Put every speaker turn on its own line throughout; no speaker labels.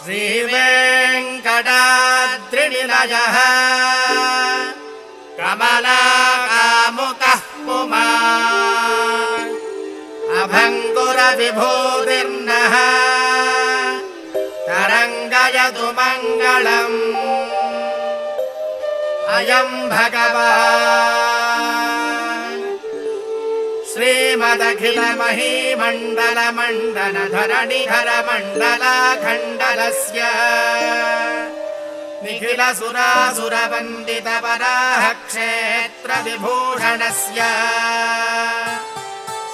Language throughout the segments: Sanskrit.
श्रीवेङ्कटाद्रिनिलयः कमलाकामुकः पुमान् अभङ्गुरविभूतिर्नः तरङ्गयतु मङ्गलम् अयं भगवान् श्रीमदखिलमहीमण्डलमण्डनधरणिधरमण्डलाखण्डलस्य निखिलसुरासुरवन्दितवराह क्षेत्रविभूषणस्य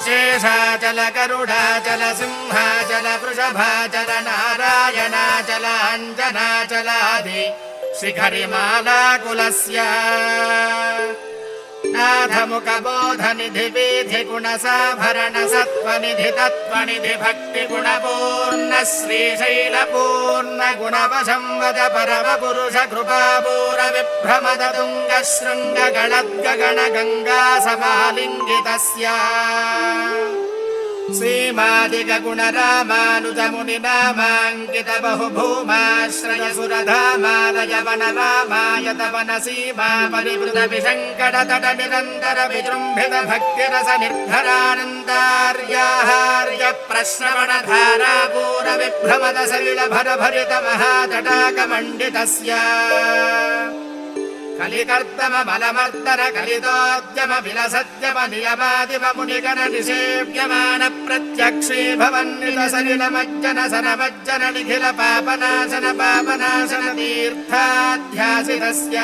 शेषाचल गरुडाचल सिंहाचल वृषभाचल नारायणाचल अञ्जनाचलादि शिखरिमालाकुलस्य नाथमुखबोधनिधि वीधिगुणसाभरण सत्त्वनिधि तत्त्वनिधि भक्तिगुणपूर्ण श्रीशैलपूर्ण गुणवशंवद परमपुरुष कृपापूरविभ्रमद तुङ्गशृङ्गगणद्गगण गङ्गासमालिङ्गितस्य श्रीमादिगुणरामानुजमुनिनामाङ्कित बहुभूमाश्रयसुरधामालयवन रामायतवन सीमा परिवृत विशङ्कटतट निरन्तर विजृम्भित भक्तिरस निर्धरानन्दार्याहार्य प्रश्रवणधारापूर विभ्रमद सलिलभर भरित महातटाकमण्डितस्य कलिकर्तम बलमर्दन कलितोद्यम विलसद्यम नियमादिम मुनिगण निषेव्यमान प्रत्यक्षी भवन्नित सलिलमज्जन सनमज्जन निखिल पापनाशन पापनाशन तीर्थाध्यासितस्य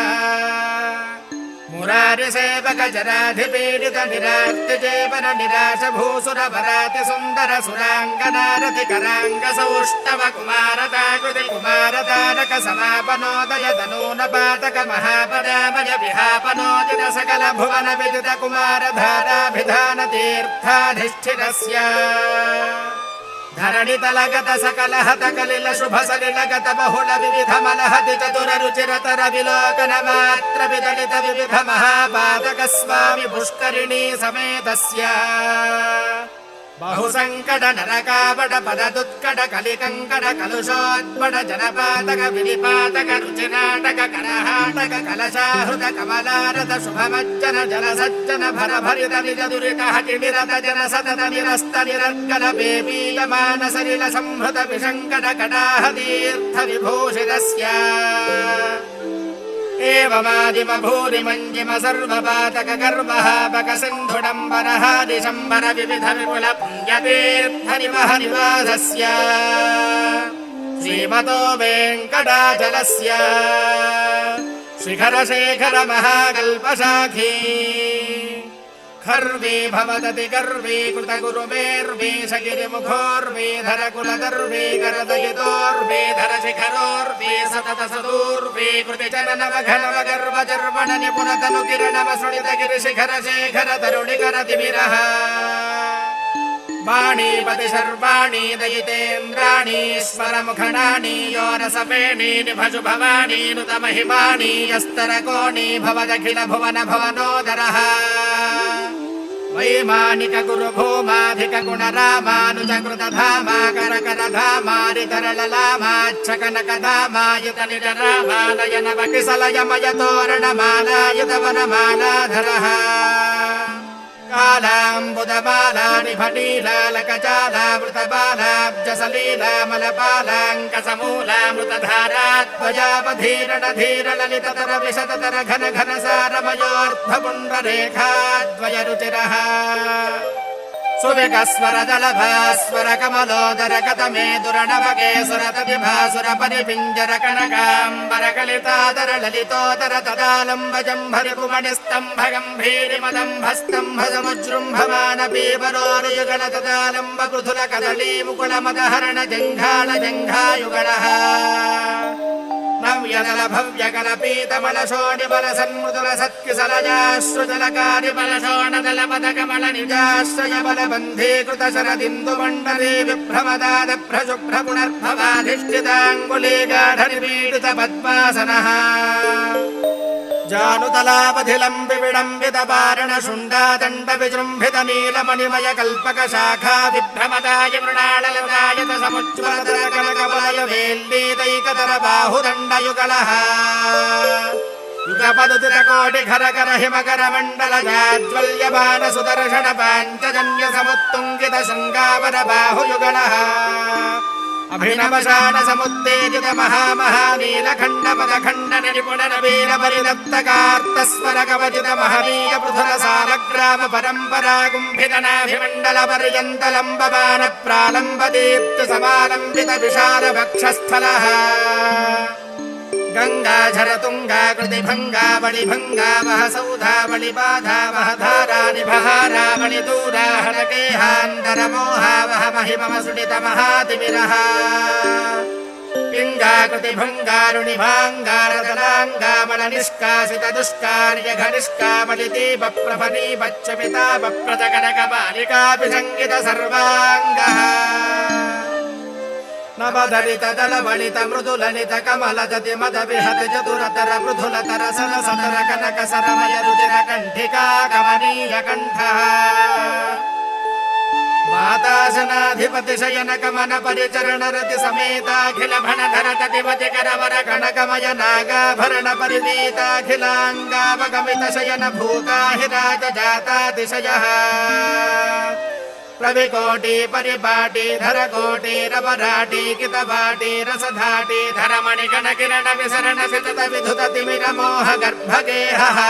मुरारिसेवक जराधिपीडित निरार्तिजेवन निराश भूसुर वराति सुन्दर सुराङ्गनारति कराङ्ग सौष्ठव कुमारताकृति कुमारतारक समापनोदय तनूनपातक महापदामय विहापनोदित सकल भुवन विदित कुमारधाराभिधान तीर्थाधिष्ठितस्य धरणितलगत सकल हत कलिल शुभ सलिलगत बहुल विविध मलहति चतुर रुचिरतर विलोकन मात्र विदलित विविध महापातक स्वामी पुष्करिणी समेतस्य बहुसङ्कट नरकावट पददुत्कट कलिकङ्कट कलुषोत्पट जनपातक विनिपातक रुचिनाटक करहाटक कलशाहृत कमलारत शुभमज्जन जलसज्जन भरभरित निजदुरित हटिनिरत जन सतत निरस्त निरर्गल पेपीयमान सलिल संहृत विशङ्कट कटाह तीर्थ विभूषितस्य एवमादिम भूरि मञ्जिम सर्वपातक गर्वहापक सिन्धुडम्बरः दिशम्बर विविध विपुल पुण्यतीर्थ निवह निवासस्य श्रीमतो वेङ्कटाचलस्य शिखरशेखर महाकल्पशाखी खर्वी भवदति गर्वी कृतगुरुमेर्वी शगिरिमुखोर्वी धरकुलदर्वी करदयितोर्वी धरशिखरोर्वी सतत सदूर्वी कृतिचननवघनव गर्वजर्वण निपुणतनु किरणमसुणित गिरिशिखर शेखर तरुणिकर तिमिरः वाणीपति सर्वाणि दयितेन्द्राणि स्वरमुखणानि योरसपेणि निभजु भवानी नुत महिमानि यस्तरकोणि भवदखिल भुवन भवनोदरः वैमानिक गुरु भूमाधिक गुण रामानुज कृत धामा कर कर धामारितरललामाच्छकनक धामायुत निज रामालयन वकिसलयमय तोरण मालायुत वनमालाधरः कालाम्बुदबालानि भटीलालकजालामृतबालाब्जसलीला मलपालाङ्कसमूलामृतधाराद्वयापधीरणधीरललिततर विशततर घन घन सारमयोर्ध्वपुण्डरेखाद्वय रुचिरः सुविकस्वर जलभास्वर कमलोदर कतमे दुरणवकेसुर तदिभासुर परिपिञ्जर कनकाम्बर कलितादर ललितोदर तदालम्ब जम्भरिपुमणिस्तम्भ गम्भीरिमदम्भस्तम्भ समुजृम्भमान पीवरोरुयुगल तदालम्ब पृथुल कदली मुकुलमदहरण जङ्घाल जङ्घायुगलः नव्यदल भव्यकल पीतमल शोणिबल सन्मृदुल सत्किसलजाश्रुजलकारि बल शोणदल पदकमल निजाश्रय बल बन्धीकृत शरदिन्दुमण्डली विभ्रमदाद भ्रशुभ्र पुनर्भवाधिष्ठिताङ्गुली गाढनिपीडित पद्मासनः जानुतलावधिलम् विविडम्बितवारण शुण्डादण्ड विजृम्भित नीलमणिमय कल्पक शाखा विभ्रमदाय मृणाललतायत समुज्ज्वलतर कनकवलय वेल्लीदैकतर बाहुदण्डयुगलः युगपदुदित कोटि घर कर हिमकर मण्डल जाज्वल्यमान सुदर्शन पाञ्चजन्य समुत्तुङ्गित शृङ्गावर बाहुयुगलः अभिनवशान समुत्तेजित महामहानीलखण्ड पदखण्ड निपुण नवीन परिदत्तकार्तस्वर कवचित महनीय पृथुर सालग्राम परम्परा गुम्भित नाभिमण्डल पर्यन्त लम्बमान प्रालम्ब दीप्त समालम्बित विशाल वक्षस्थलः गंगाधर तुंगा कृतिभंगा बलिभंगा वह सौधा बलिबाधा वह धारा निबहारा बलि दूरा हरकेहांतर मोहा वह महिमम सुडित महातिमिरः पिंगा कृतिभंगा रुणिभांगारतलांगा बल निष्कासित दुष्कार्य घनिष्का बलिदीप प्रभनी बच्चपिता बप्रजकनक बालिका विसंगित सर्वांगः नवधरित दल बलित मृदुललित कमलदति मद विहत चतुरतर मृदुलतर सरसतर कनक सरमय रुचिर कंठिका कमनीय कंठः मातासनाधिपति शयन कमन परिचरण रति समेताखिल भणधर कटिवति करवर कनकमय नागाभरण परिणीताखिलांगावगमित शयन भूकाहिराज जातातिशयः प्रविकोटि परिपाटि धर कोटि रवराटि कितवाटि रसधाटि धरमणि गणकिरण विसरण वितत विधुत तिमिर मोह गर्भगेहः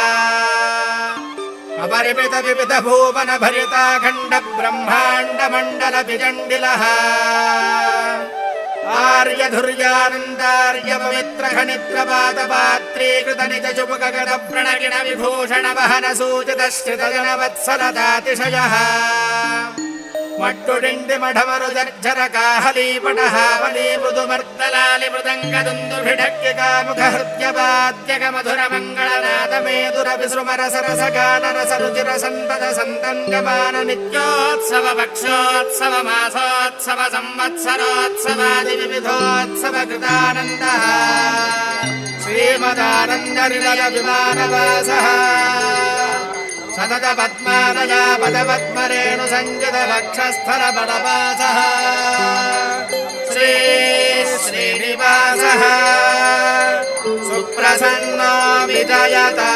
अपरिमित विविध भुवन भरिता खण्ड ब्रह्माण्ड मण्डल विजण्डिलः आर्य धुर्यानन्दार्य पवित्र खनित्र पातपात्रीकृत निज चुबुक गद प्रणगिण विभूषण वहन सूचित श्रित जन वत्सलतातिशयः मट्टुडिण्डि मढमरु जर्जर काहलीपटः वली मृदु मर्दलालि मृदङ्ग दुन्दुभिढक्किका मुख हृद्यवाद्यक मधुर मङ्गलनाद मेदुर विसृमर सरस गान रस रुचिर सन्तत सन्तङ्गमान नित्योत्सव पक्षोत्सव मासोत्सव संवत्सरोत्सवादि विविधोत्सव कृतानन्दः श्रीमदानन्दनिलय विमानवासः सतत पद्मालया पदपद्मरेणु संयुत वक्षस्थल बलवासः श्री श्रीनिवासः सुप्रसन्नो विजयता